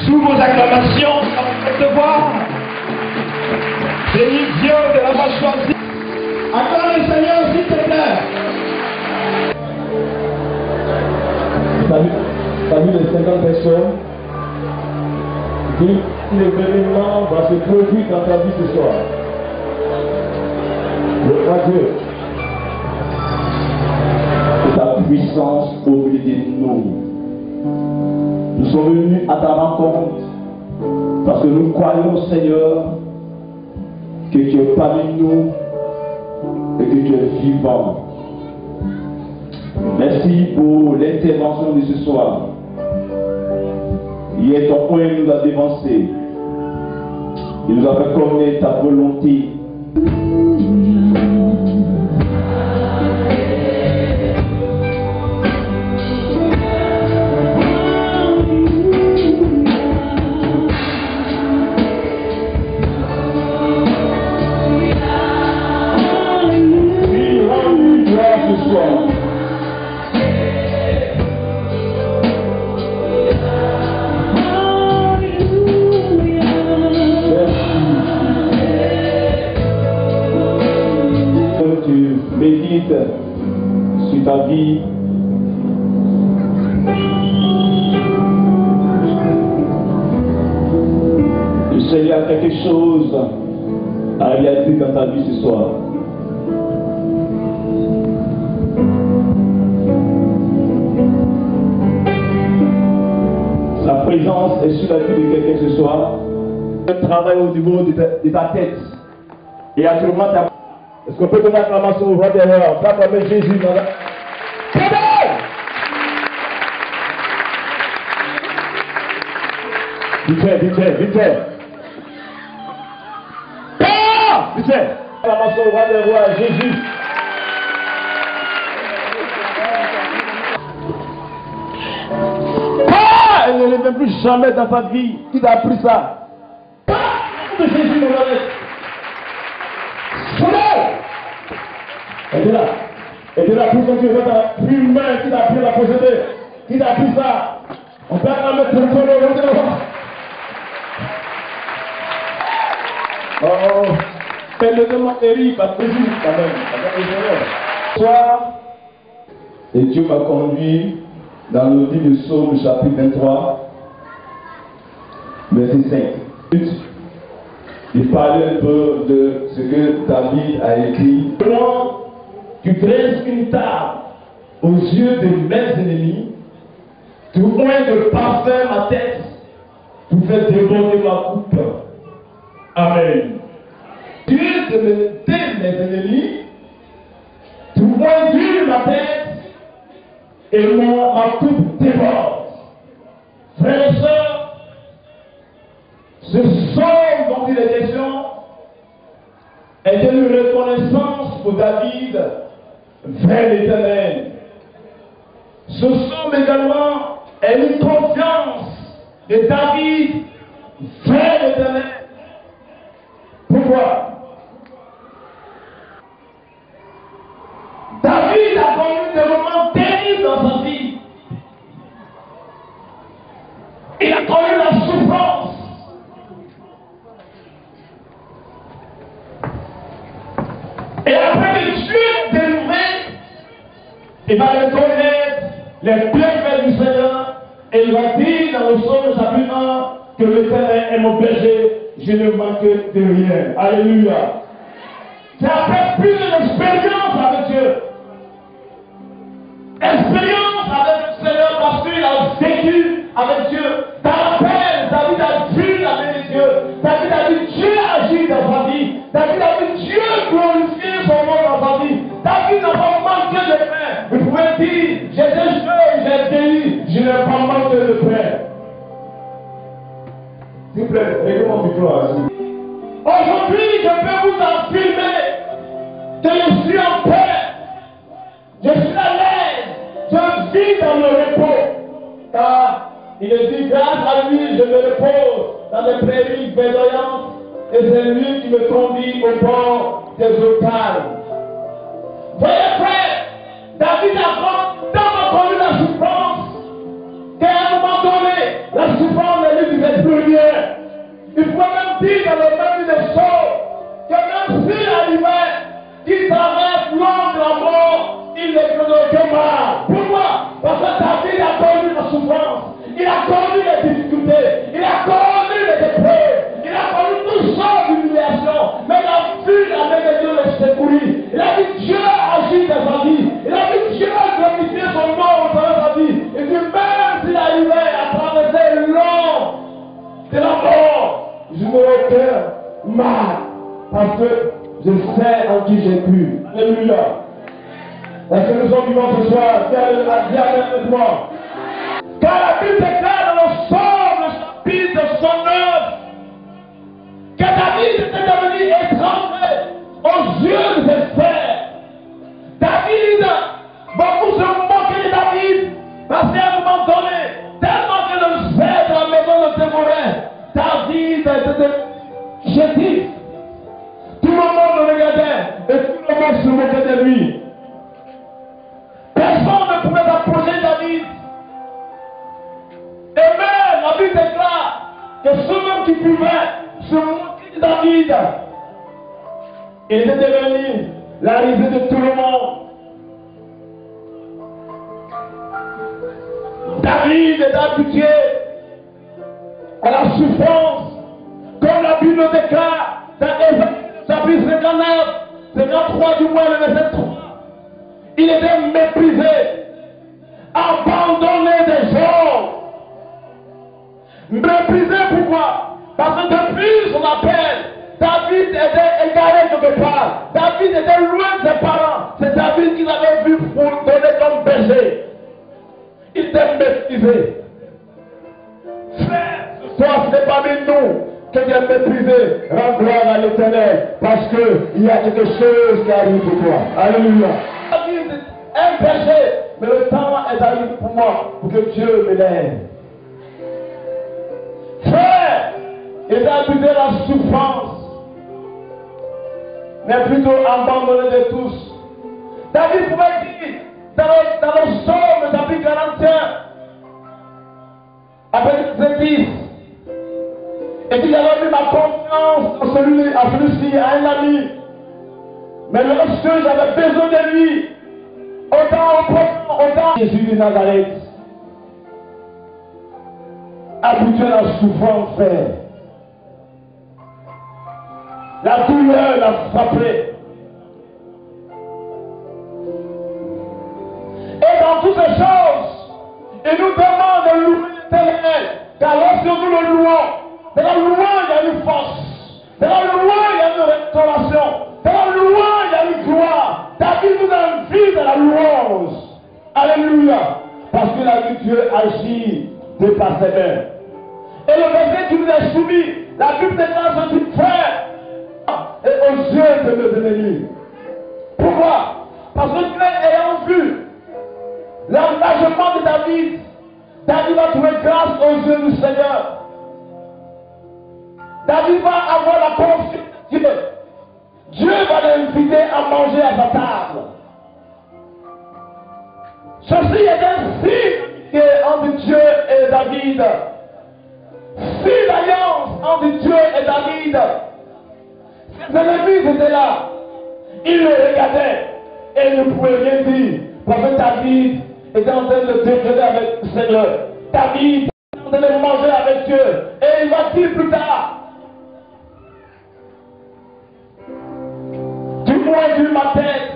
Sous vos acclamations, on peut voir béni Dieu de la vache choisie. Acclame le Seigneur, s'il te plaît. Parmi les 50 personnes, dit que l'événement va se produire dans ta vie ce soir. Je crois Dieu. Que ta puissance au milieu de nous. Nous sommes venus à ta rencontre parce que nous croyons, Seigneur, que tu es parmi nous et que tu es vivant. Merci pour l'intervention de ce soir. Hier, ton point nous a dévancé. Il nous a fait connaître ta volonté. Sur ta vie, le Seigneur a quelque chose à réaliser dans ta vie ce soir. Sa présence est sur la vie de quelqu'un ce soir. Elle travaille au niveau de ta tête et actuellement ta. Est-ce qu'on peut donner l'acclamation au roi des rois? On peut acclamer Jésus dans la... Vite fait, vite fait, vite fait. Vite fait. Acclamation au roi des rois, Jésus. Elle ne le fait plus jamais dans sa vie. Qui t'a appris ça? De Jésus de Nazareth. Et de là, pour que tu vois plus humain qui t'a appris la procédure, qui t'a appris ça, on peut la mettre le tour de l'autre. Oh, c'est le démon terrible, parce que Jésus, quand même, ce soir, et Dieu m'a conduit dans le livre de Psaume, chapitre 23, verset 5. Il parlait un peu de ce que David a écrit. Comment tu dresses une table aux yeux de mes ennemis, tu oins de parfum ma tête, tu fais déborder ma coupe. Amen. Dieu de mes ennemis, tu oins d'huile ma tête, et ma coupe déborde. Frères et sœurs, ce psaume dont il est question est une reconnaissance pour David vers l'Éternel. Ce psaume également est une confiance de David vers l'Éternel. Pourquoi? David a connu des moments terribles dans sa vie. Il a connu la souffrance. Il va reconnaître les bienfaits du Seigneur et il va dire dans le psaume chapitre 1 que l'Éternel est mon berger, je ne manque de rien. Alléluia. C'est après plus d'expérience avec Dieu. Expérience avec le Seigneur parce qu'il a vécu avec Dieu. Dans la peine, David a vu la main de Dieu. David a vu Dieu agir dans sa vie. David a vu Dieu glorifier son nom dans sa vie. David n'a pas manqué de pain. Il pouvait dire, j'ai échoué, j'ai guéri, je n'ai pas manqué de pain. S'il vous plaît, réglez mon micro à vous. Aujourd'hui, je peux vous affirmer que je suis en paix. Je suis à l'aise. Je vis dans le repos. Car il est dit, grâce à lui, je me repose dans des prairies verdoyantes. Et c'est lui qui me conduit au bord des eaux calmes. Voyez frère, David a tellement connu la souffrance qu'à un moment donné, la souffrance ne lui disait plus rien. Il pouvait même dire dans le même des choses que même s'il arrivait, qu'il traverse l'ombre de la mort, il ne connaît que mal. Pourquoi? Parce que David a connu la souffrance, il a connu les difficultés, il a connu les épreuves, il a connu toutes sortes d'humiliations, mais il a vu la main de Dieu le secourir. Il a vu Dieu agir dans sa vie, il a vu Dieu glorifier son nom au travers de sa vie. Il dit même s'il arrivait à traverser l'ombre de la mort, je n'aurai aucun mal, parce que je sais en qui j'ai cru. Alléluia. Est-ce que nous sommes vivants ce soir? Dis avec moi. Car la Bible déclare dans le psaume, le chapitre 69, que David était devenu étranger aux yeux de ses frères. David, beaucoup se moquaient de David, parce qu'à un moment donné, tellement que le père de la maison le dévorait, David était chétif. Tout le monde le regardait et tout le monde se moquait de lui. Personne ne pouvait approcher David. Et même la Bible déclare que ceux-mêmes qui pouvaient se moquer de David, il était devenu la risée de tout le monde. David est habitué à la souffrance, comme la Bible déclare dans Ésaïe chapitre 59, 53 du moins le verset 3. Il était méprisé, abandonné des gens. Méprisé pourquoi? Parce que depuis son appel, David était égaré quelque part. David était loin de ses parents. C'est David qui l'avait vu donner comme berger. Il était méprisé. Frère, ce soir, ce n'est pas de nous que Dieu est méprisé. Rends gloire à l'Éternel. Parce qu'il y a quelque chose qui arrive pour toi. Alléluia. David est un berger. Mais le temps est arrivé pour moi, pour que Dieu me lève. Frère, il a habité la souffrance, mais plutôt abandonné de tous. David pouvait dire dans le psaume chapitre 41, après verset 10, et qu'il avait mis ma confiance à celui-ci, à un ami. Mais lorsque j'avais besoin de lui, autant Jésus de Nazareth, habitué à la souffrance, frère. La douleur l'a frappé. Et dans toutes ces choses, il nous demande de louer l'Éternel. Car lorsque nous le louons, dans la louange, il y a une force. Dans la louange, il y a une restauration. Dans la louange, il y a une gloire. David nous invite à la louange. Alléluia. Parce qu'il a vu Dieu agir de par ses mains. Et le verset qui nous est soumis, la Bible déclare ceci, frère, et aux yeux de nos ennemis. Pourquoi? Parce que Dieu ayant vu l'engagement de David, David va trouver grâce aux yeux du Seigneur. David va avoir la confiance de Dieu. Dieu va l'inviter à manger à sa table. Ceci est un signe entre Dieu et David. Si l'alliance entre Dieu et David, ses ennemis étaient là, ils le regardaient et ils ne pouvaient rien dire. Prophète David était en train de déjeuner avec le Seigneur. David était en train de manger avec Dieu. Et il va dire plus tard, du moins vu ma tête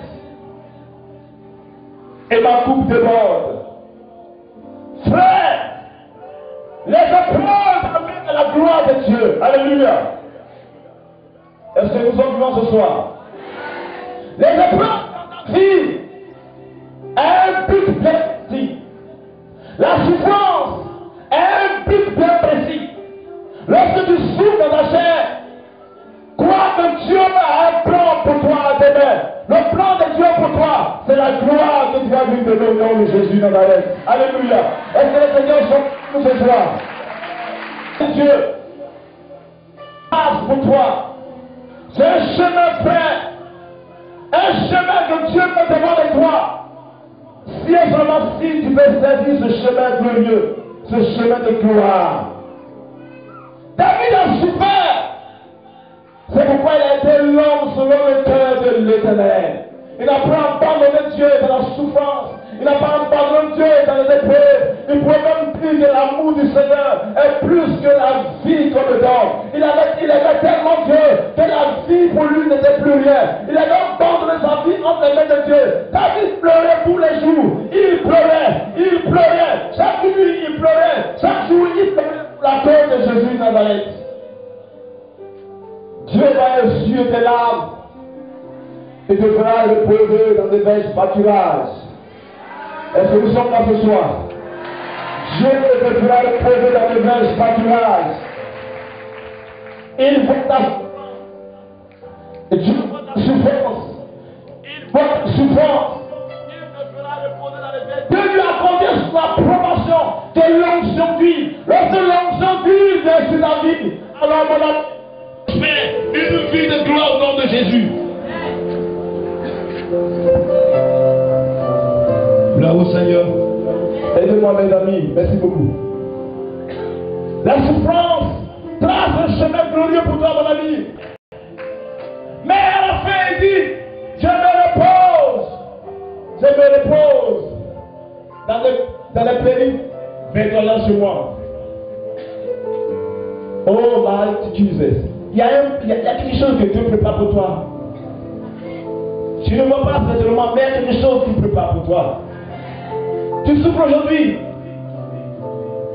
et ma coupe déborde. Frère, les épreuves amènent à la gloire de Dieu. Alléluia. Est-ce que nous sommes vivants ce soir? Les épreuves dans ta vie a un but bien précis. La souffrance a un but bien précis. Lorsque tu souffres dans ta chair, crois que Dieu a un plan pour toi à demain. Le plan de Dieu pour toi, c'est la gloire que tu vas lui donner au nom de Jésus dans la lettre. Alléluia. Est-ce que le Seigneur sont pour ce soir? Dieu passe pour toi. C'est un chemin fait. Un chemin que Dieu peut devant de toi. Si et seulement si tu peux saisir ce chemin glorieux, ce chemin de gloire. David a souffert. C'est pourquoi il a été l'homme selon le cœur de l'Éternel. Il n'a pas abandonné Dieu dans la souffrance. Il n'a pas abandonné Dieu dans les épreuves. Il pouvait même dire que l'amour du Seigneur est plus que la vie qu'on le donne. Il aimait tellement Dieu que la vie pour lui n'était plus rien. Il a donc abandonné sa vie entre les mains de Dieu. David pleurait tous les jours. Il pleurait. Chaque nuit, il pleurait. Chaque jour, il pleurait pour la cause de Jésus de Nazareth. Dieu va essuyer tes larmes et te fera reposer dans des verges pâturages. Est-ce que nous sommes là ce soir? Dieu te fera reposer dans des verges pâturages. Il voit ta Dieu voit ta souffrance. Il voit ta souffrance. Il te fera reposer dans les verges. Dieu lui a accordé sa promotion de l'onction d'huile. Lorsque l'onction d'huile vient sur ta vie, alors mon ami, une vie de gloire au nom de Jésus. Gloire au Seigneur. Aidez-moi mes amis, merci beaucoup. La souffrance trace un chemin glorieux pour toi mon ami. Mais à la fin il dit, je me repose dans les périls, maintenant sur moi. Oh my Jesus. Il y a quelque chose que Dieu prépare pour toi. Tu ne vois pas certainement, mais il y a quelque chose qu'il prépare pour toi. Tu souffres aujourd'hui,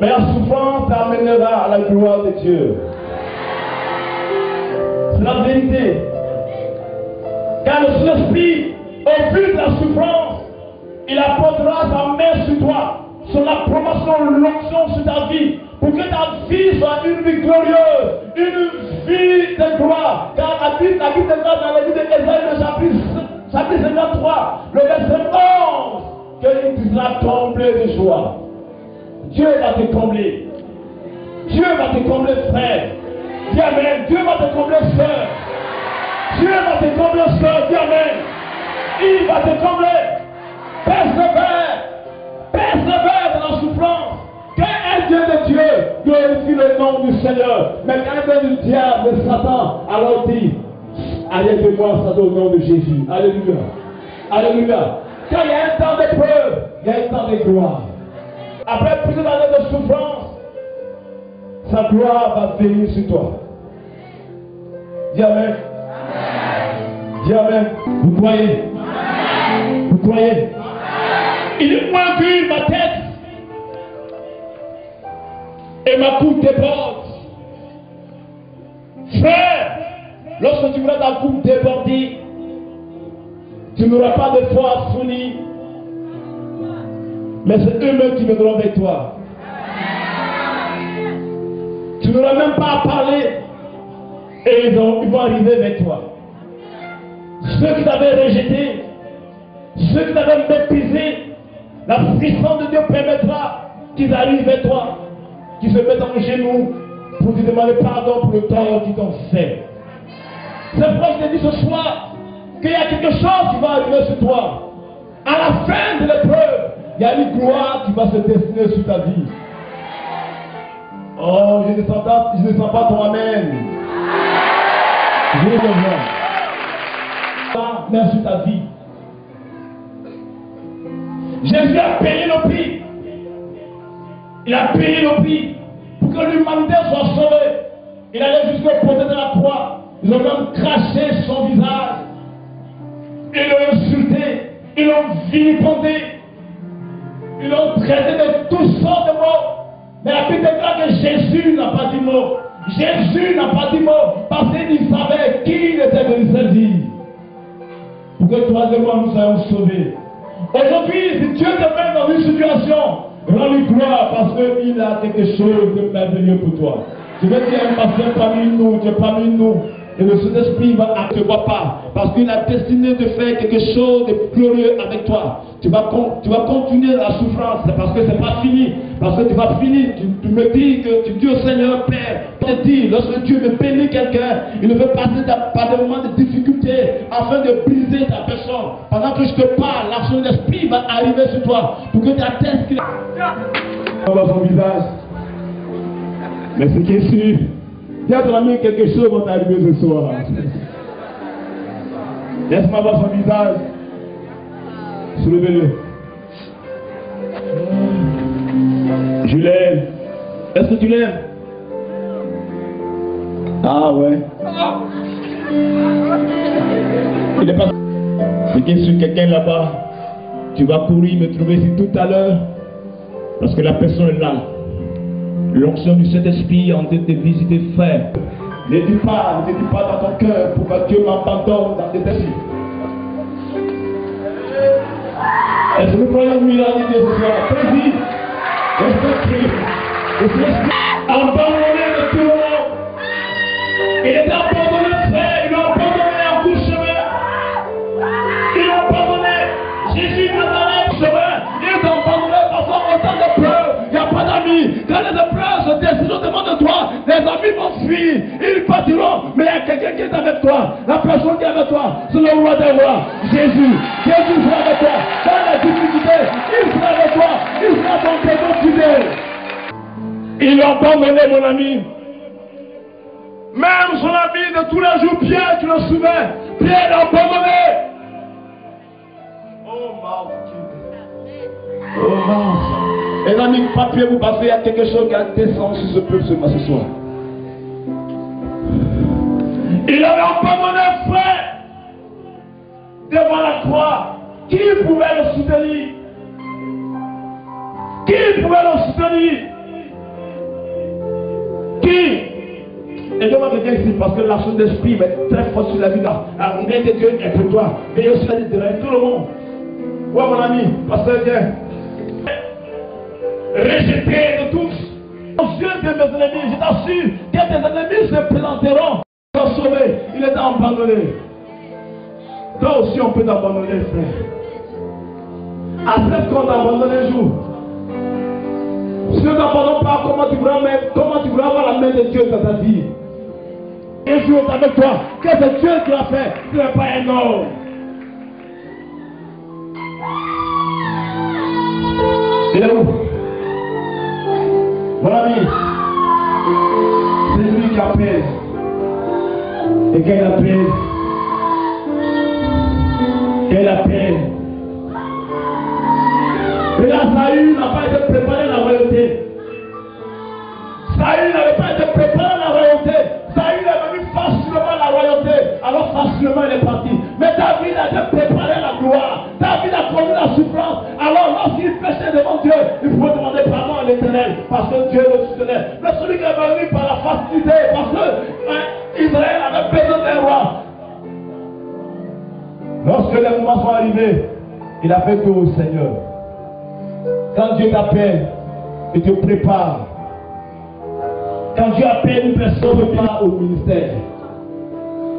mais la souffrance t'amènera à la gloire de Dieu. C'est la vérité. Car le Saint-Esprit, au fil de la souffrance, il apportera sa main sur toi, sur la promotion, l'onction sur ta vie, pour que ta vie soit une vie glorieuse, une vie de gloire. Car la Bible déclare dans la vie d'Ésaïe, le chapitre 53, le verset 11, qu'il sera comblé de joie. Dieu va te combler. Dieu va te combler, frère. Dis amen. Dieu va te combler, sœur. Dieu va te combler, sœur. Dis amen. Il va te combler. Persévère dans la souffrance. Quand un Dieu de Dieu glorifie le nom du Seigneur, mais quand un Dieu du diable, de Satan, alors dit, allez de moi, ça au nom de Jésus. Alléluia. Alléluia. Quand il y a un temps d'épreuve, il y a un temps de gloire. Après plusieurs années de souffrance, sa gloire va venir sur toi. Dis amen. Dis amen. Vous croyez? Vous croyez? Il est moins vu ma tête et ma coupe déborde. Frère, lorsque tu verras ta coupe déborder, tu n'auras pas de foi à fournir, mais c'est eux-mêmes qui viendront avec toi. Tu n'auras même pas à parler et ils vont arriver avec toi. Ceux qui t'avaient rejeté, ceux qui t'avaient méprisé, la puissance de Dieu permettra qu'ils arrivent vers toi, qu'ils se mettent en genoux pour te demander pardon pour le tort qu'ils t'ont fait. C'est pourquoi je te dis ce soir qu'il y a quelque chose qui va arriver sur toi. À la fin de l'épreuve, il y a une gloire qui va se dessiner sur ta vie. Oh, je ne sens pas ton amen. Je vais le voir. Merci ta vie. Jésus a payé le prix. Il a payé le prix pour que l'humanité soit sauvée. Il allait jusqu'au côté de la croix. Ils ont même craché son visage. Ils l'ont insulté. Ils l'ont vilipendé. Ils l'ont traité de toutes sortes de mots. Mais la Bible déclare que Jésus n'a pas dit mot. Jésus n'a pas dit mot parce qu'il savait qui il était venu servir. Pour que toi et moi nous soyons sauvés. Aujourd'hui, si Dieu te met dans une situation, rends-lui gloire parce qu'il a quelque chose de merveilleux pour toi. Je veux dire, un pasteur parmi nous, Dieu parmi nous. Et le Saint-Esprit ne te voit pas. Parce qu'il a destiné de faire quelque chose de glorieux avec toi. Tu vas continuer la souffrance. C'est parce que ce n'est pas fini. Parce que tu vas finir. Tu me dis que tu dis au Seigneur, Père, je te dis, lorsque Dieu veut bénir quelqu'un, il veut passer par des moments de difficulté afin de briser ta personne. Pendant que je te parle, l'action de l'Esprit va arriver sur toi pour que tu atteignes ce qu'il a. On voit son visage. Mais ce qui est sûr, il y a ton ami quelque chose va t'arriver ce soir. Laisse-moi voir son visage. Soulevez-le. Je l'aime. Est-ce que tu l'aimes? Ah ouais. Il est pas. C'est qu'il y a sur quelqu'un là-bas. Tu vas courir me trouver ici tout à l'heure. Parce que la personne est là. L'onction du Saint-Esprit est en train de te visiter, frère. Ne dis pas dans ton cœur pour que Dieu m'abandonne dans tes défis. Est-ce que nous croyons une miracle de ce soir? Vas-y. L'Esprit. Abandonné de tout le monde. Il est abandonné, frère. Il l'a abandonné en tout chemin. Il l'a abandonné. Jésus n'a pas le chemin. Il est abandonné parce qu'en temps de preuve, il n'y a pas d'amis. Quand les épreuves se décident devant de toi, les amis vont fuir. Ils partiront. Mais il y a quelqu'un qui est avec toi. La personne qui est avec toi, c'est le roi des rois. Jésus. Jésus sera avec toi. Dans la difficulté, il sera avec toi. Il sera ton témoin fidèle. Il l'a abandonné, mon ami. Même son ami de tous les jours, Pierre, tu le souviens. Pierre l'a abandonné. Oh, mon Dieu. Oh, mon. Les amis, papier, vous passez, il y a quelque chose qui a descendu sur ce peuple ce soir. Il avait abandonné frère devant la croix. Qui pouvait le soutenir? Qui pouvait le soutenir? Qui? Et je vais dire ici parce que l'action d'esprit est très forte sur la vie là. La lumière de Dieu est pour toi. Mais il y a aussi la vie de tout le monde. Ouais, mon ami, pasteur, viens. Rejeté de tous. Aux yeux de mes ennemis, je t'assure que tes ennemis se présenteront. Pour sauver, il est abandonné. Toi aussi, on peut t'abandonner, frère. Après qu'on t'abandonne un jour. Si nous n'abandonnons pas, comment tu voudras avoir la main de Dieu dans ta vie? Un jour est avec toi. Que c'est Dieu qui l'a fait. Tu n'es pas un homme. Il est où? Mon ami, c'est lui qui appelle. Et qu'elle appelle. Qu'elle appelle. Et là, Saül n'a pas été préparé à la royauté. Saül n'avait pas été préparé à la royauté. Saül est venu facilement à la royauté. Alors facilement il est parti. Mais David a été préparé à la gloire. David a connu la souffrance. Alors lorsqu'il péchait devant Dieu, il pouvait demander pardon à l'Éternel. Parce que Dieu le soutenait. Mais celui qui est venu par la facilité, parce que Israël avait besoin d'un roi. Lorsque les moments sont arrivés, il a fait tout au Seigneur. Quand Dieu t'appelle et te prépare, quand Dieu appelle une personne, ne pas au ministère.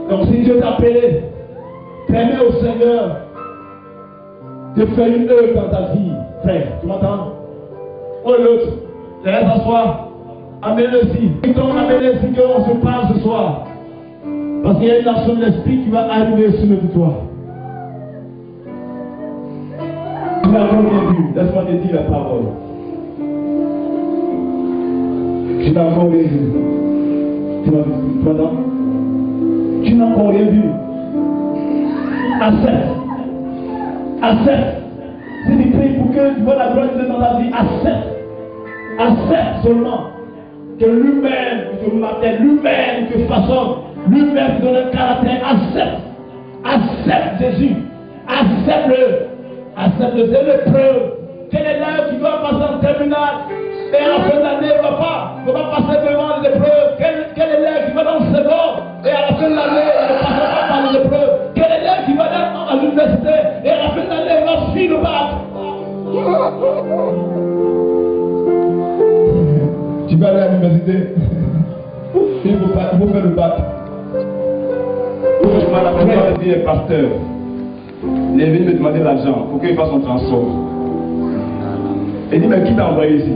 Donc si Dieu t'a appelé, permets au Seigneur de faire une œuvre dans ta vie, frère. Tu m'entends? Oh l'autre, laisse asseoir. Amène-le ici. Amène-le ici qu'on se parle ce soir. Parce qu'il y a une action de l'esprit qui va arriver sur le de toi. Tu n'as encore rien vu. Laisse-moi te dire la parole. Tu n'as encore rien vu. Tu m'entends? Tu n'as encore rien vu. Accepte. C'est écrit pour que tu vois la gloire de Dieu dans ta vie. Accepte seulement que lui-même te maintient, lui-même te façonne, lui-même te donne un caractère. Accepte Jésus. Accepte-le. Accepte-le. C'est l'épreuve. Quel est l'heure qui doit passer en terminale? Et à la fin de l'année, il ne va pas passer devant les épreuves. Quel est l'heure qui va dans le second? Et à la fin de l'année, il ne passera pas par les épreuves. Quel est l'heure qui va à l'université? Et à la fin de l'année, il va finir le bac. Tu vas aller à l'université. Il faut faire le bac. Je m'en appelle dire pasteur. Il est venu me demander l'argent pour qu'il fasse son transport. Il dit, mais qui t'a envoyé ici?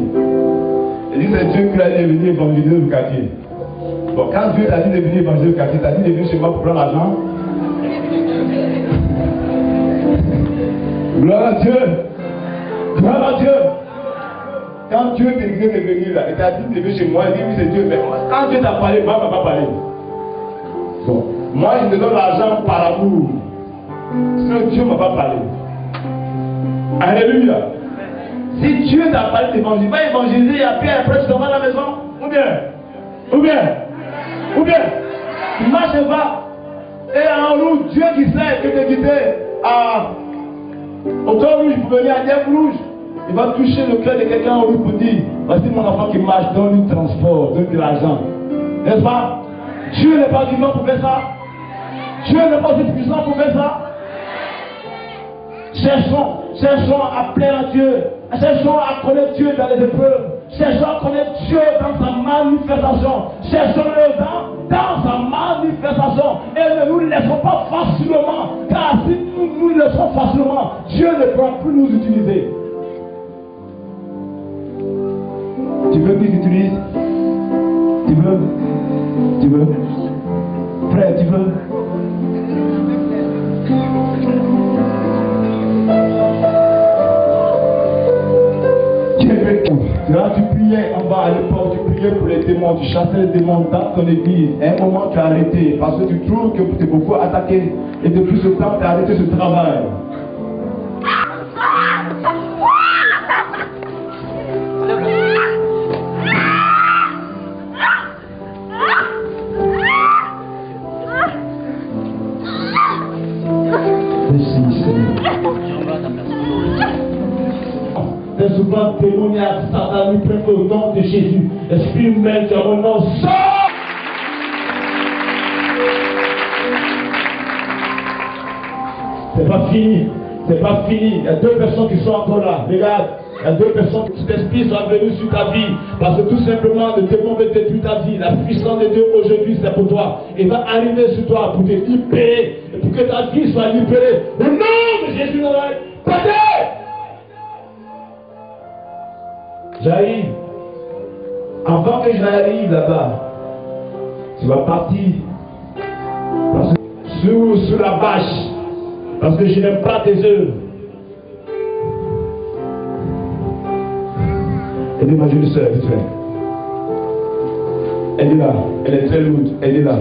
Il dit, c'est Dieu qui a dit de venir évangéliser le quartier. Bon, quand Dieu t'a dit de venir évangéliser le quartier, t'as dit de venir chez moi pour prendre l'argent. Gloire à Dieu. Gloire à Dieu. Quand Dieu t'a dit de venir là, il t'a dit de venir chez moi, il dit oui c'est Dieu. Mais quand Dieu t'a parlé, moi ne m'a pas parlé. Bon, moi je te donne l'argent par amour. Sinon Dieu ne m'a pas parlé. Alléluia. Si Dieu t'a parlé d'évangéliser, va évangéliser et après tu t'en vas à la maison. Ou bien, tu marches et vas. Et en route, Dieu qui sait que tu quitté au cœur rouge pour venir à Dieu rouge. Il va toucher le cœur de quelqu'un en route pour dire, voici mon enfant qui marche, donne du transport, donne de l'argent. N'est-ce pas? Dieu n'est pas vivant pour faire ça. Dieu n'est pas aussi puissant pour faire ça. Cherchons à plaire à Dieu. Cherchons à connaître Dieu dans les épreuves. Cherchons à connaître Dieu dans sa manifestation. Cherchons-le dans sa manifestation. Et ne nous laissons pas facilement. Car si nous nous laissons facilement, Dieu ne pourra plus nous utiliser. Tu veux qu'il t'utilise? Tu veux? Frère, tu veux? Tu priais en bas à l'époque, tu priais pour les démons, tu chassais les démons dans ton église. À un moment, tu as arrêté parce que tu trouves que tu es beaucoup attaqué et depuis ce temps, tu as arrêté ce travail. C'est souvent témoignage, Satan lui prend au nom de Jésus. Esprit humain, tu as mon nom, sors! C'est pas fini, c'est pas fini. Il y a deux personnes qui sont encore là. Regarde, il y a deux personnes qui cet esprit sont venus sur ta vie. Parce que tout simplement, le démon veut détruire ta vie. La puissance de Dieu aujourd'hui, c'est pour toi. Il va arriver sur toi pour te libérer. Et pour que ta vie soit libérée. Au nom de Jésus, partez! J'arrive. Avant que j'arrive là-bas, tu vas partir. Parce que sur la bâche. Parce que je n'aime pas tes œuvres. Elle est ma jolie soeur, vite fait. Elle est là. Elle est très lourde. Elle est là.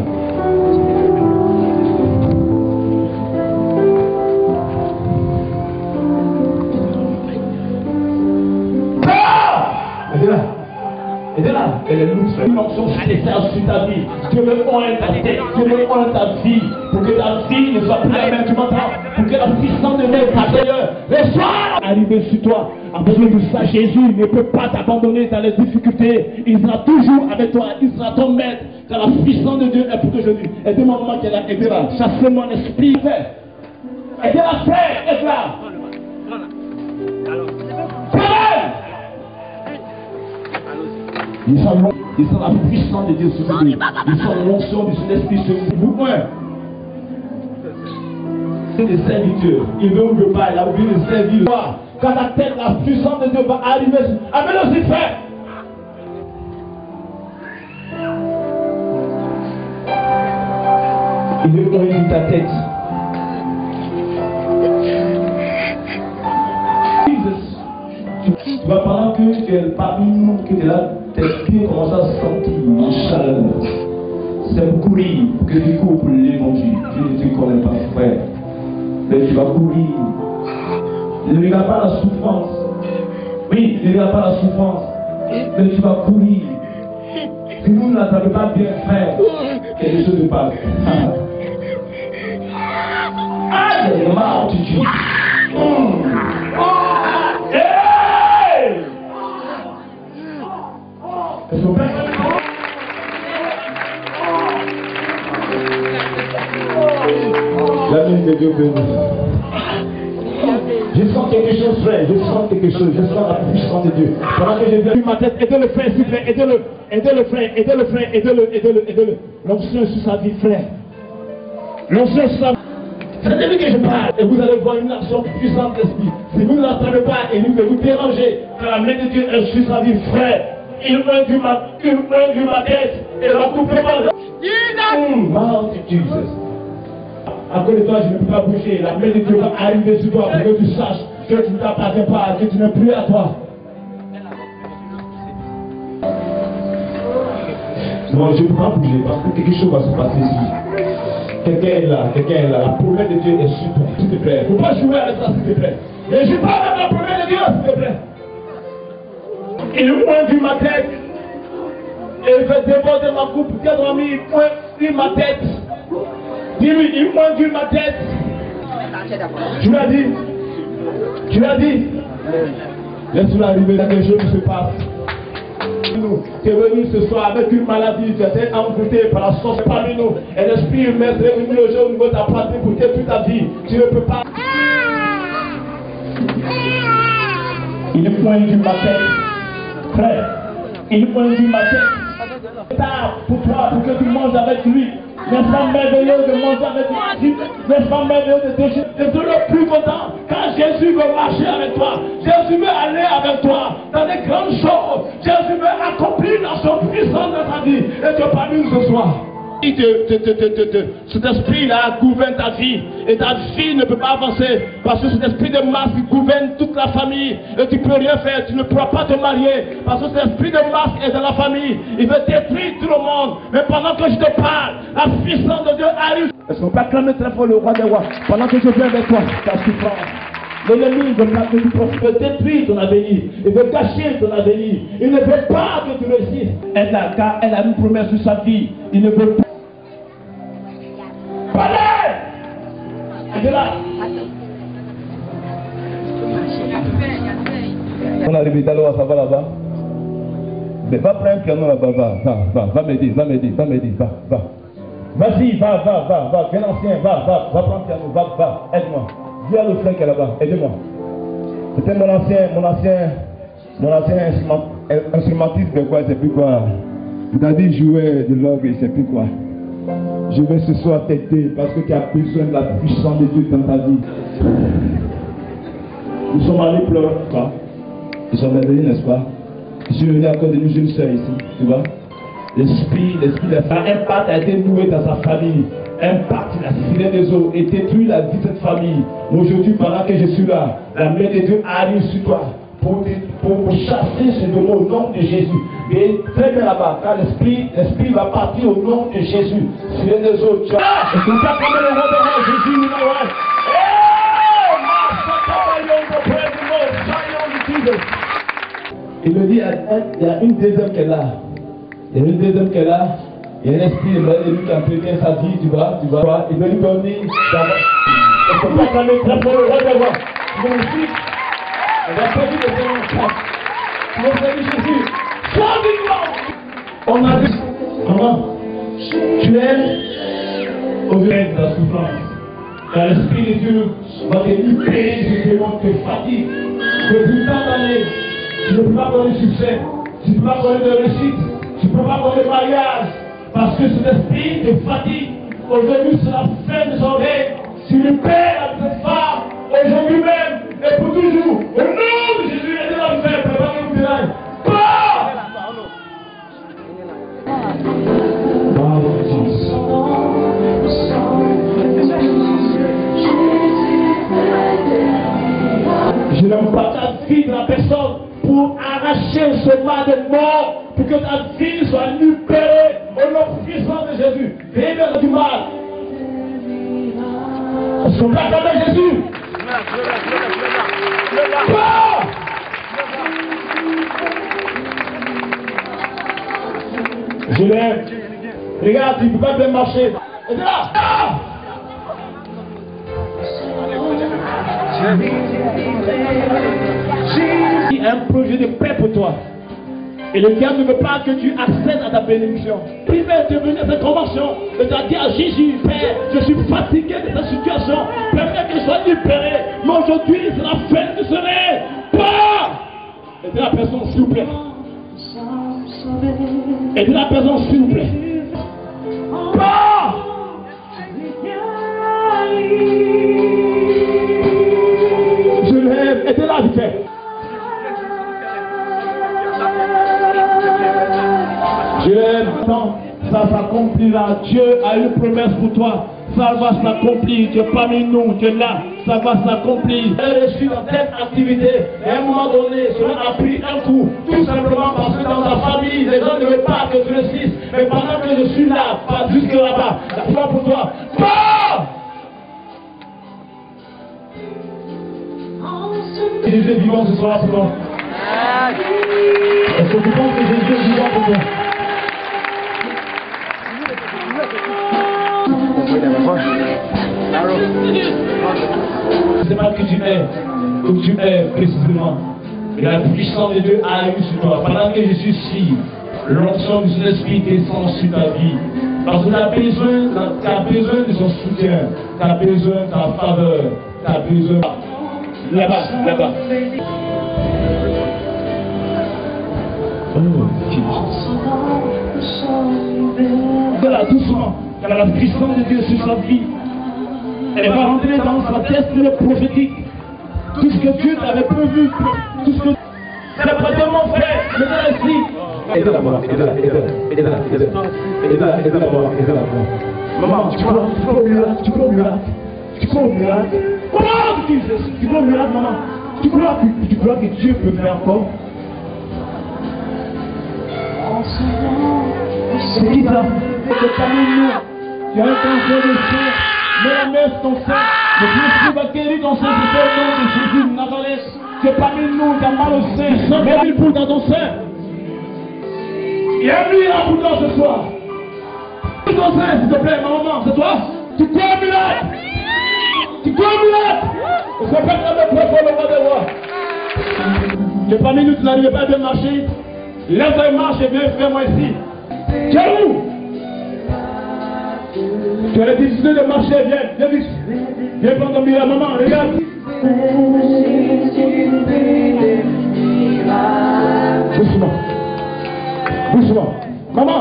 Elle est là, elle est lourde. Une onction spéciale sur ta vie. Dieu veut oindre ta tête, Dieu veut oindre ta vie. Pour que ta vie ne soit plus la même, tu m'entends? Pour que la puissance de Dieu t'ailleurs. Reçois! Arrivé sur toi, en besoin de ça, Jésus ne peut pas t'abandonner dans les difficultés. Il sera toujours avec toi, il sera ton maître. Car la puissance de Dieu est pour aujourd'hui. Aidez-moi maman qu'elle a aidé là. Chassez mon esprit. Aidez-la, frère, aide-la. Ils sont la puissance de Dieu sur vous. Ils sont l'onction du Saint-Esprit sur vous. C'est des serviteurs. Il veut ou veut pas, il a oublié de servir. Quand la tête, la puissance de Dieu va arriver, amène aussi frère. Il veut ouvrir ta tête. Tu vas pendant que tu es parmi nous, que tu es là, tes pieds commencent à sentir une chaleur. C'est pour courir, que tu cours pour l'évangile. Tu ne te connais pas, frère. Mais tu vas courir. Ne regarde pas la souffrance. Oui, ne regarde pas la souffrance. Mais tu vas courir. Si vous ne l'entendez pas bien faire, quelque chose se passe. Ah, j'ai marre, tu dis. Hey! Est-ce que l'amour de Dieu béni. Je sens quelque chose, frère. Je sens quelque chose. Je sens la puissance de Dieu. Pendant que j'ai vu ma tête, aidez-le, frère, s'il vous plaît. Aidez-le. Aidez-le, frère. Aidez-le, frère. Aidez-le. L'onction sur sa vie, frère. L'onction sur sa vie. C'est de lui que je parle. Et vous allez voir une action puissante d'esprit. Si vous ne l'entendez pas et lui de vous déranger, car la main de Dieu est sur sa vie, frère. Il induit ma tête. Et va couper ma tête. Jesus. À côté de toi, je ne peux pas bouger. La main de Dieu va arriver sur toi pour que tu saches que tu ne t'appartiens pas, que tu n'es plus à toi. Non, je ne peux pas bouger parce que quelque chose va se passer ici. Quelqu'un est là. La promesse de Dieu est sur toi, s'il te plaît. Il ne faut pas jouer avec ça, s'il te plaît. Ne joue pas avec la promesse de Dieu, s'il te plaît. Il induit ma tête. Et il fait déborder ma coupe. Quatre amis, il induit ma tête. Dis-lui, il induit ma tête. Tu l'as dit. Tu l'as dit. Laisse-le arriver, il y a quelque chose qui se passe. Tu es venu ce soir avec une maladie, tu as été envoûté par la sorte parmi nous. Et l'esprit humain est venu le jour au niveau de ta pratique pour toute ta vie. Tu ne peux pas. Il induit ma tête. Frère, il induit ma tête. C'est tard pour toi, pour que tu manges avec lui. N'est-ce pas merveilleux de manger avec lui? N'est-ce pas merveilleux de déjeuner? C'est le plus content quand Jésus veut marcher avec toi. Jésus veut aller avec toi dans des grandes choses. Jésus veut accomplir l'action puissante de ta vie. Et tu es parmi nous ce soir. Cet esprit-là gouverne ta vie. Et ta vie ne peut pas avancer. Parce que cet esprit de masse gouverne toute la famille. Et tu ne peux rien faire. Tu ne pourras pas te marier. Parce que cet esprit de masse est dans la famille. Il veut détruire tout le monde. Mais pendant que je te parle, la puissance de Dieu arrive. Est-ce qu'on peut acclamer très fort le roi des rois? Pendant que je viens avec toi, ta souffrance. L'ennemi veut pas que tu prospères, détruire ton avenir. Il veut cacher ton avenir. Il ne veut pas que tu réussisses. Car elle a une promesse sur sa vie. Il ne veut pas. Parlez! Et de là. On a arrivé d'aller ça va là-bas. Mais va prendre un piano là-bas, va m'aider, va. Vas-y, va, viens ancien, va prendre un piano, va, aide-moi. Viens le frère qui est là-bas, aidez-moi. C'était mon ancien instrumentiste de quoi, je ne sais plus quoi. Il a dit jouer de l'orgue, je ne sais plus quoi. Je vais ce soir t'aider parce que tu as besoin de la puissance de Dieu dans ta vie. Nous sommes allés pleurer, pas? Nous sommes venus, n'est-ce pas? Je suis venu encore de nous une soeur ici, tu vois? L'esprit de sa impact a été noué dans sa famille. Impact, il a filé des eaux et détruit la vie de cette famille. Aujourd'hui, pendant que je suis là, la main de Dieu arrive sur toi pour chasser ce démon au nom de Jésus. Et très bien là-bas, car l'esprit va partir au nom de Jésus. Filer des eaux, tu vois. Et tout ça comme le roi de roi, Jésus, numéro 1. Il me dit, il y a une deuxième qui est là. Il y a une deuxième qui est là. Il y a un esprit de lui qui entretient sa vie, tu vois. Il veut lui donner d'avoir. Il ne faut pas calmer très fort le roi de roi. Tu me suis. On va pas dire que c'est un cas. Tu vas faire Jésus. Sois vivant. On a dit, maman, tu es au vient de la souffrance. Car l'esprit de Dieu va te libérer du démon qui te fatigue. Depuis tant d'années, tu ne peux pas avoir de succès. Tu ne peux pas avoir de réussite. Tu ne peux pas avoir de mariage. Parce que cet esprit te fatigue. Aujourd'hui, c'est la fin de son règne. Tu libères à cette femme. Aujourd'hui même. Et pour toujours. Au nom de Jésus, aidez la femme. Préparez-vous de l'ail. Je n'aime pas ta vie de la personne pour arracher ce mal de mort, pour que ta vie soit libérée au nom puissant de Jésus. Libère du mal. Est-ce qu'on peut acclamer Jésus? Pars! Je l'aime. Regarde, il ne peut pas bien marcher. Et c'est là. Il y a un projet de paix pour toi. Et le diable ne veut pas que tu accèdes à ta bénédiction. Primaire, tu es venu à cette convention et tu as dit à Jésus, Père, je suis fatigué de ta situation. Permets que je sois libéré. Mais aujourd'hui, c'est la fin de ce rêve. Pas! Aidez la personne, s'il vous plaît. Aidez la personne, s'il vous plaît. Pas! Je l'aime. Aidez-la, vite fait. Je l'aime. Ça s'accomplira. Dieu a une promesse pour toi. Ça va s'accomplir. Tu es parmi nous. Tu es là. Ça va s'accomplir. Je suis dans cette activité. Et à un moment donné, cela a pris un coup. Tout simplement parce que dans ta famille, les gens ne veulent pas que tu réussisses. Mais pendant que je suis là, pas jusque là-bas, la foi pour toi. Pas! Jésus est vivant ce soir pour toi. Est-ce que tu penses que Jésus est vivant pour toi? C'est mal que tu es, où tu es précisément. Et la puissance de Dieu a eu sur toi. Pendant que je suis ici, l'onction du Saint-Esprit descend sur ta vie. Parce que tu as besoin de son soutien. Tu as besoin de ta faveur. Tu as besoin. Là-bas, là-bas. Oh, voilà, doucement. Elle a la puissance de Dieu sur sa vie. Elle va rentrer dans sa destinée prophétique. Tout ce que Dieu t'avait prévu, tout ce que c'est pas de mon frère, mais ici. Aidez-la, aidez-la. Maman, tu crois au miracle, tu crois au miracle. Comment tu crois au miracle, maman? Tu crois que Dieu peut faire encore? C'est qui ça? C'est parmi nous. Tu as un cancer de sein. Mets la main sur ton sein. Le Christ va guérir ton sein. C'est le nom de Jésus de Nazareth. Tu es parmi nous. Tu as mal au sein. Mets la poule dans ton sein. Il y a un miracle pour toi ce soir. Ton sein, s'il te plaît, maman. C'est toi? Tu crois au miracle? Tu crois au miracle? On s'appelle la même fois pour le roi des rois. Tu es parmi nous. Tu n'arrives pas à bien marcher. Lève-toi et marche et viens vers moi ici. Tu es où? Tu as la difficulté de marcher, viens vite. Viens prendre ton miracle, maman, regarde. Doucement. Maman,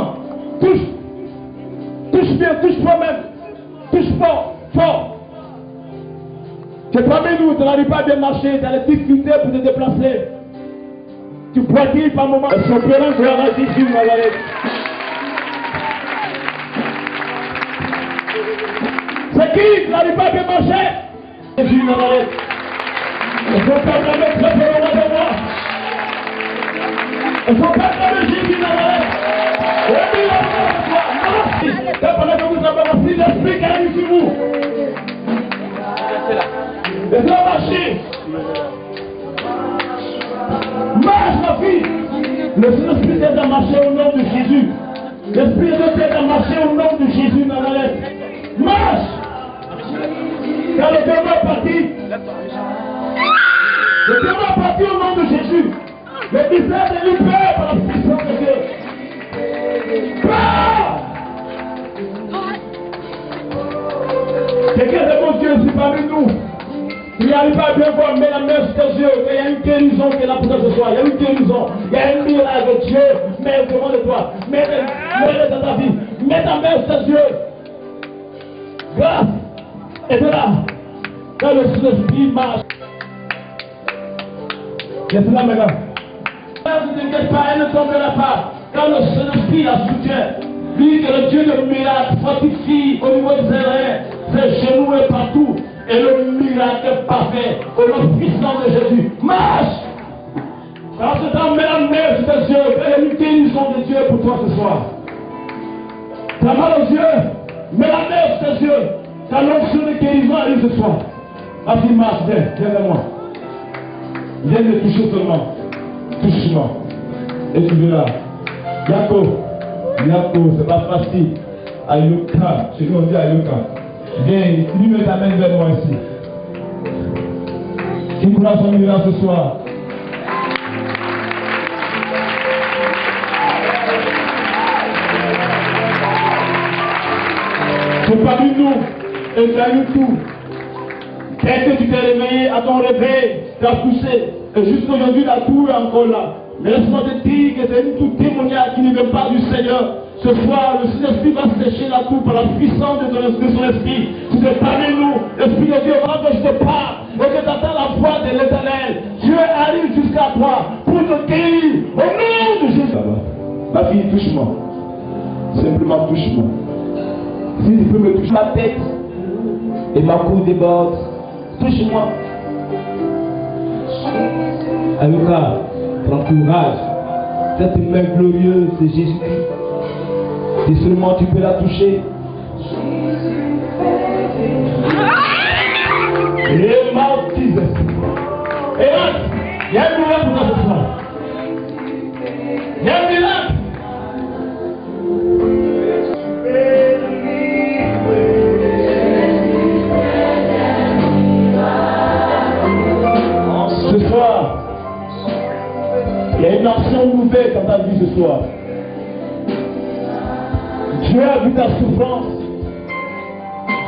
touche bien, touche toi-même. Touche fort. Tu es parmi nous, tu n'arrives pas à bien marcher, tu as des difficultés pour te déplacer. Tu boitis par moment. Son père, tu as la Jésus, Nazareth. C'est qui n'arrive pas à bien marcher? Jésus, Nazareth. Il faut pas mettre le père au de moi. Il faut pas mettre Jésus, Nazareth. C'est pendant que vous avez reçu l'esprit qui arrive sur vous. Laissez-la marcher. Marche, ma fille. Le Saint-Esprit t'aide à marcher au nom de Jésus. L'Esprit de Dieu t'aide à marcher au nom de Jésus, Nazareth. Marche. Car le démon est parti. Le démon est parti au nom de Jésus. Le mystère est libéré par la puissance de Dieu. Pars. Quelqu'un de mon Dieu ici parmi nous. Tu n'arrives pas à bien voir, mets la main sur tes yeux. Il y a une guérison qui est là pour toi ce soir. Il y a une guérison. Il y a un miracle de Dieu. Mets devant de toi. Mets-le dans ta vie. Mets ta main sur tes yeux. Grâce. Et de là. Quand le Saint-Esprit marche. Laisse-la maintenant. Ne t'inquiète pas, elle ne tombera pas. Quand le Saint-Esprit la soutient. Lui que le Dieu de miracle fortifie au niveau de ses reins, ses genoux et partout. Et le miracle est parfait au nom puissant de Jésus. Marche! Quand ce temps, mets la main sur tes yeux. Il y a une guérison de Dieu pour toi ce soir. Tu as mal aux yeux? Mets la main sur tes yeux. Ta l'onction de guérison arrive ce soir. Vas-y, marche, viens vers moi. Viens me toucher seulement. Touche-moi. Et tu verras. Yako, c'est pas facile. Ayoka, chez nous on dit Ayoka. Viens, lui met ta main vers moi ici. Qui pourra son miracle ce soir? C'est parmi nous, et parmi tout. Dès que tu t'es réveillé à ton réveil, tu as poussé, et jusqu'aujourd'hui la tour est encore là. Mais laisse-moi te dire que c'est tout témoignage qui ne vient pas du Seigneur. Ce soir, le Saint-Esprit va sécher la tour par la puissance de son esprit. Tu es parmi nous, l'Esprit de Dieu va que je te parle, et que tu attends la voix de l'Éternel. Dieu arrive jusqu'à toi pour te guérir au nom de Jésus. Ma fille, touche-moi. Simplement touche-moi. Si tu peux me toucher la tête et ma cour déborde, touche-moi. Alouka, prends courage. Cette main glorieuse, c'est Jésus-Christ. Si seulement tu peux la toucher. Et ma Jesus. Et là, il y a un miracle pour toi ce soir. Il y a un miracle. Ce soir, il y a une action nouvelle dans ta vie ce soir. Dieu a vu ta souffrance.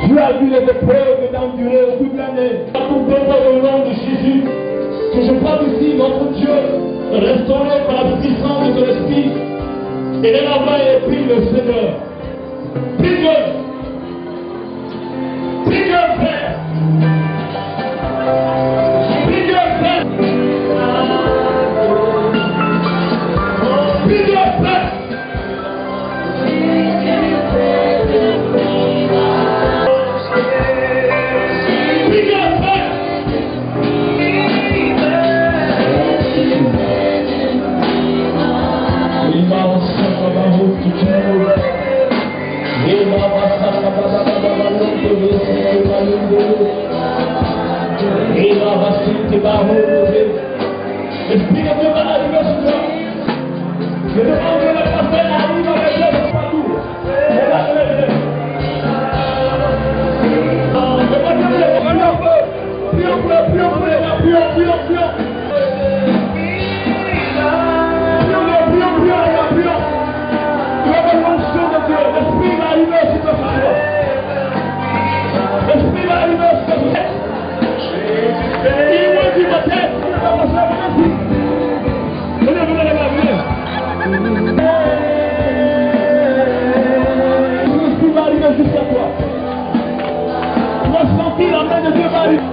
Dieu a vu les épreuves que tu as endurées toute l'année. Tout au nom de Jésus, que je parle ici, notre Dieu, restauré par la puissance de ton esprit. Et là main et prie le Seigneur. Prie Dieu. Prie Dieu, Père. Prie Dieu, Père. Prie Dieu, Père. L'Esprit de Dieu va arriver sur toi. Je demande que le prophète arrive avec l'œuvre partout. Regardez-le. Jusqu'à toi. Tu vas sentir la main de Dieu va arriver.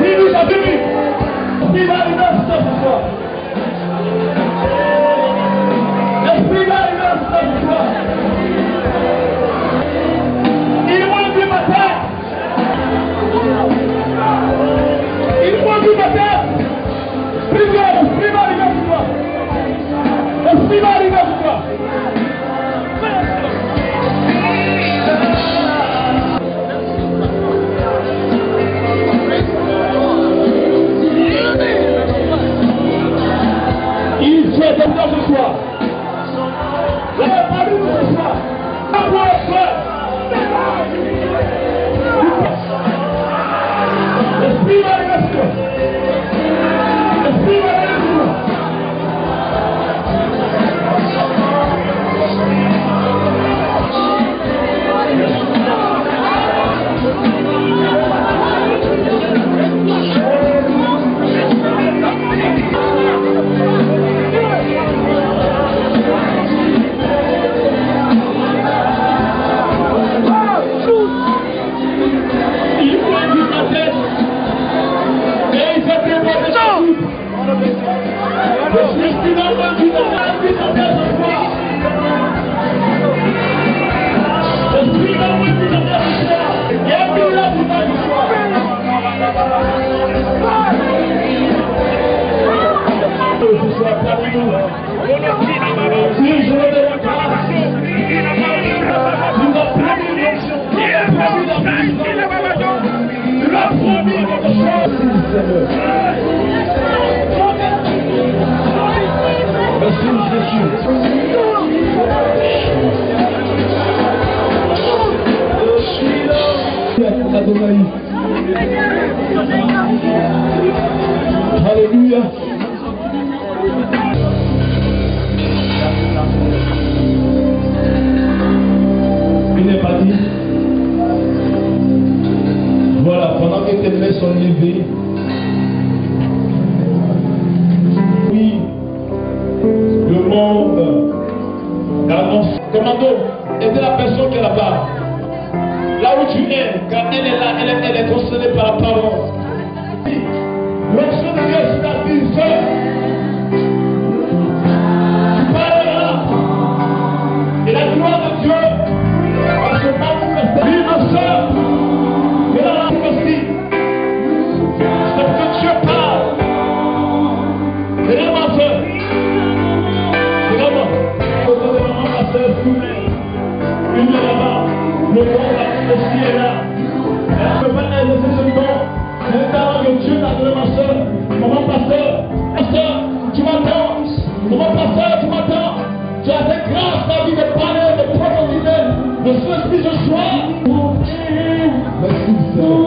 Dis-lui, t'as vu. L'Esprit va arriver sur toi ce soir. L'Esprit va arriver sur toi ce soir. Il m'a dit ma tête. Il m'a dit ma tête. Plusieurs, l'Esprit va arriver sur toi. L'Esprit va arriver sur toi. Il souhaite encore ce soir. La parole ce soir. L'Esprit va arriver sur toi. L'Esprit va arriver sur toi. Commando, aidez la personne qui est là-bas. Là où tu es, quand elle est là, elle est concernée par la parole. L'onction de Dieu sur ta vie, seul. Tu parleras. Et la gloire de Dieu va se manifester. Oui, ma soeur. Et là, la prophétie. C'est que Dieu parle. Regarde ma soeur. Regarde-moi. Regarde-moi, ma soeur, s'il vous plaît. Une est là-bas. Le monde, la prophétie est là. Elle ne peut pas laisser ce don. C'est le talent que Dieu t'a donné, ma soeur. Maman pasteur, pasteur, tu m'entends? Maman pasteur, tu m'entends? Tu as cette grâce, ta vie, de parler, de prophétiser, de ce esprit ce soir. Merci, Seigneur.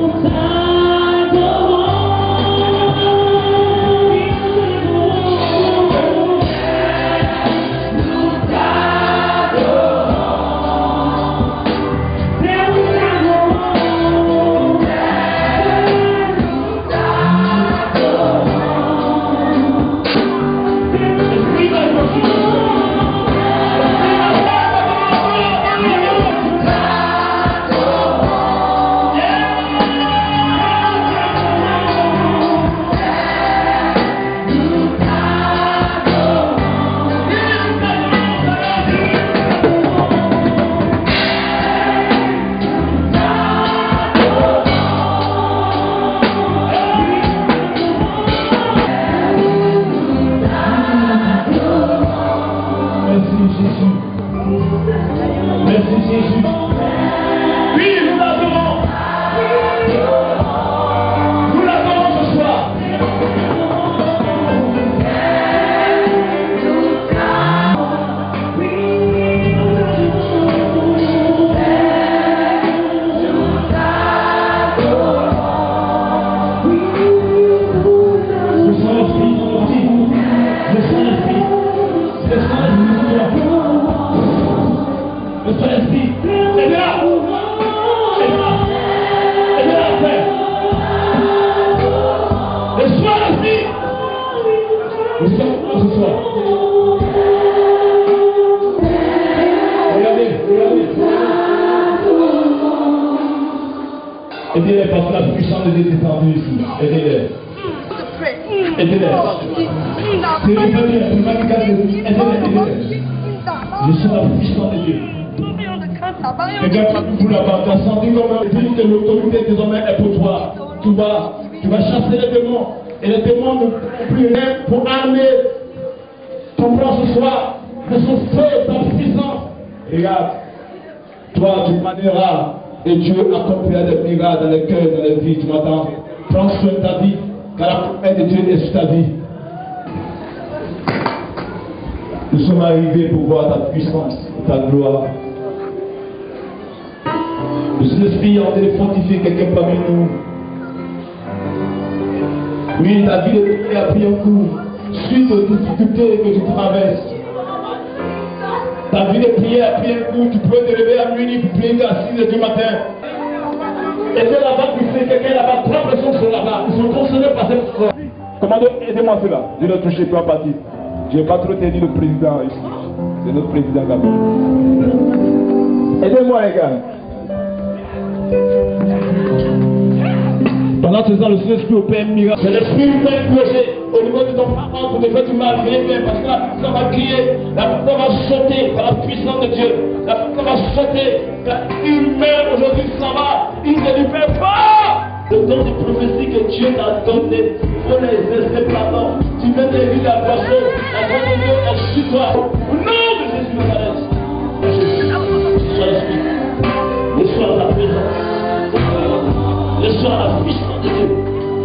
Aidez-les parce que la puissance de Dieu est descendue ici. Aidez-les. Aidez-les. C'est aidez-les. Je suis la puissance de Dieu. Regarde vous là-bas, tu as senti comme l'autorité désormais est pour toi. Tu vas chasser les démons. Et les démons ne pourront plus rien pour armer ton plan ce soir. De son feu, ta puissance. Regarde, toi tu manieras. Et Dieu accomplira des miracles dans les cœurs, dans les vies, tu m'entends? Prends soin de ta vie, car la promesse de Dieu est sur ta vie. Nous sommes arrivés pour voir ta puissance, ta gloire. Le Saint-Esprit est en train de fortifier quelqu'un parmi nous. Oui, ta vie a pris un coup suite aux difficultés que tu traverses. Ta vie de prière a pris un coup, tu peux te lever à minuit pour prier à 6h du matin. Et c'est là-bas qui fait quelqu'un là-bas, 3 personnes sont là-bas, ils sont concernés par cette force. Commando, aidez-moi cela. Je l'ai touché, peu à partir. Je n'ai pas trop dit le président ici. C'est notre président Gabon. Aidez-moi les gars. Pendant ce temps, le Saint-Esprit opère un miracle. C'est l'esprit humain projet au niveau de ton parent pour te faire du mal. Viens, parce que la puissance va crier, la puissance va sauter par la puissance de Dieu. La puissance va sauter. L'humain aujourd'hui s'en va. Il ne lui fait pas. Le don de prophétie que Dieu t'a donné, il faut les laisser pardon. Tu viens de vivre la boisson, la grande de Dieu est sur toi. Au nom de Jésus de Nazareth. Sois l'esprit. Le soir de la présence. Le soir la puissance de Dieu.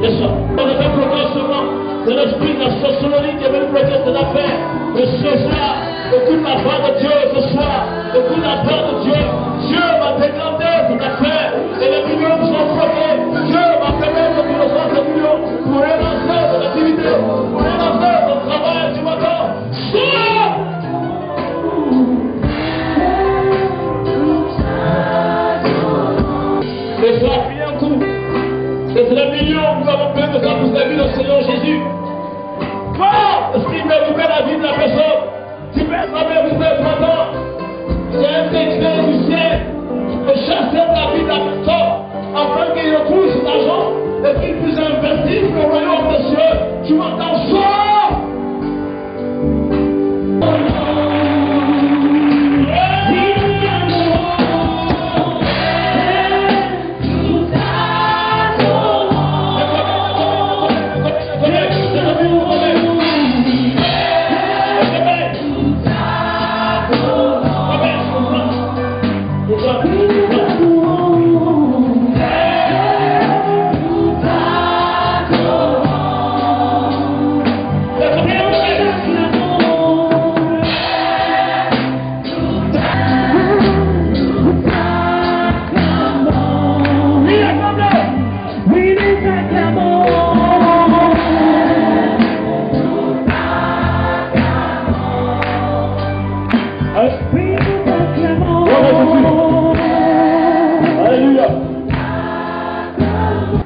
Le soir. On ne fait bloquer seulement. C'est l'esprit de la sorcellerie qui est venu bloquer tes affaires. Mais ce soir, écoute la voix de Dieu ce soir. Écoute la voix de Dieu. Dieu va dégrandir cette affaire. Et les millions qui sont bloqués. Dieu va permettre que tu reçoives ces millions pour relancer ton activité, pour relancer ton travail. Tu m'entends? Sois! Et ça a pris un coup. Et c'est les millions que nous avons besoin de ça pour servir le Seigneur Jésus. Quand est-ce qu'il veut libérer la vie de la personne? Tu peux être la vérité maintenant. C'est bouleverser la vie de la personne afin qu'il retrouve cet argent et qu'il puisse investir pour le royaume des cieux. Tu m'entends, sors!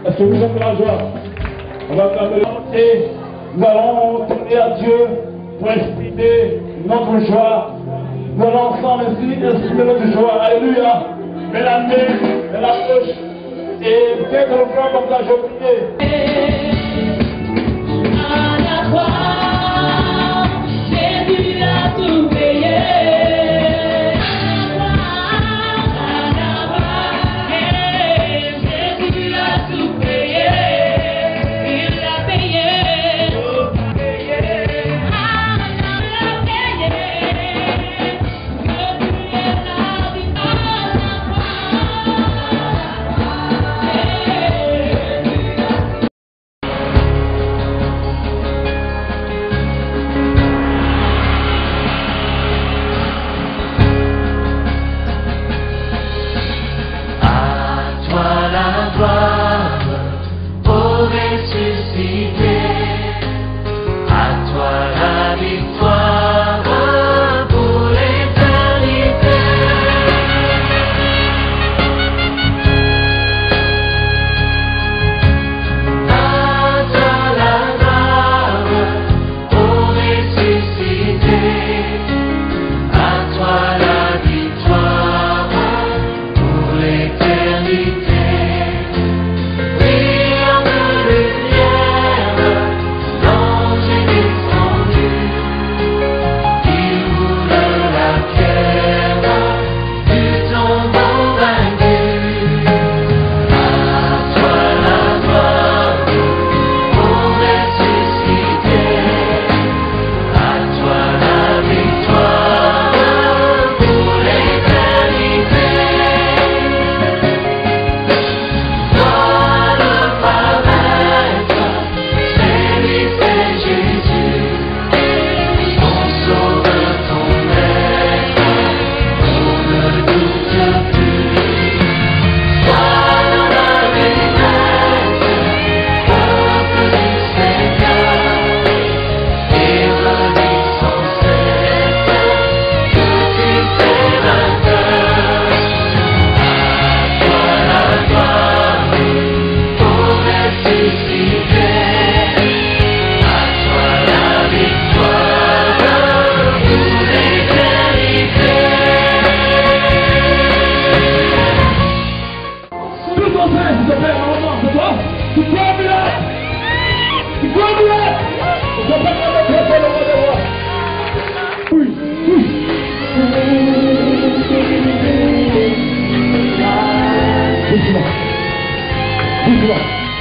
Est-ce que vous êtes la joie? On va faire et nous allons tourner à Dieu pour exprimer notre joie. Nous allons ensemble ainsi exprimer notre joie. Alléluia. Mets la main, mets la bouche et fais ton frère comme ça, je prie.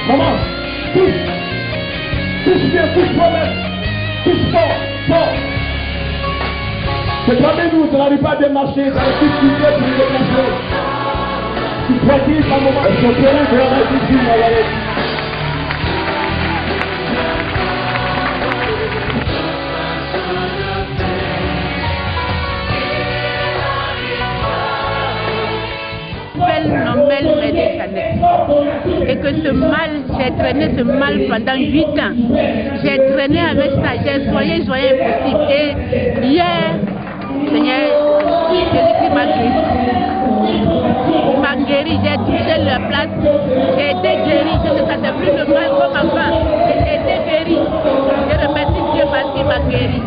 Maman, touche bien, touche toi-même, touche fort. C'est comme nous, tu n'arrives pas à démarcher, tu as tout fait pour le démarcher. Tu pratiques un moment, est-ce qu'on peut aller vers la piscine à la et que ce mal, j'ai traîné ce mal pendant 8 ans. J'ai traîné avec ça, j'ai soigné impossible. Et hier, Seigneur, Jésus m'a guéri. Il m'a guéri, j'ai touché la place, j'ai été guéri, ça ne plus de mal comme avant. J'ai été guéri. Je remercie Dieu parce qu'il m'a guéri.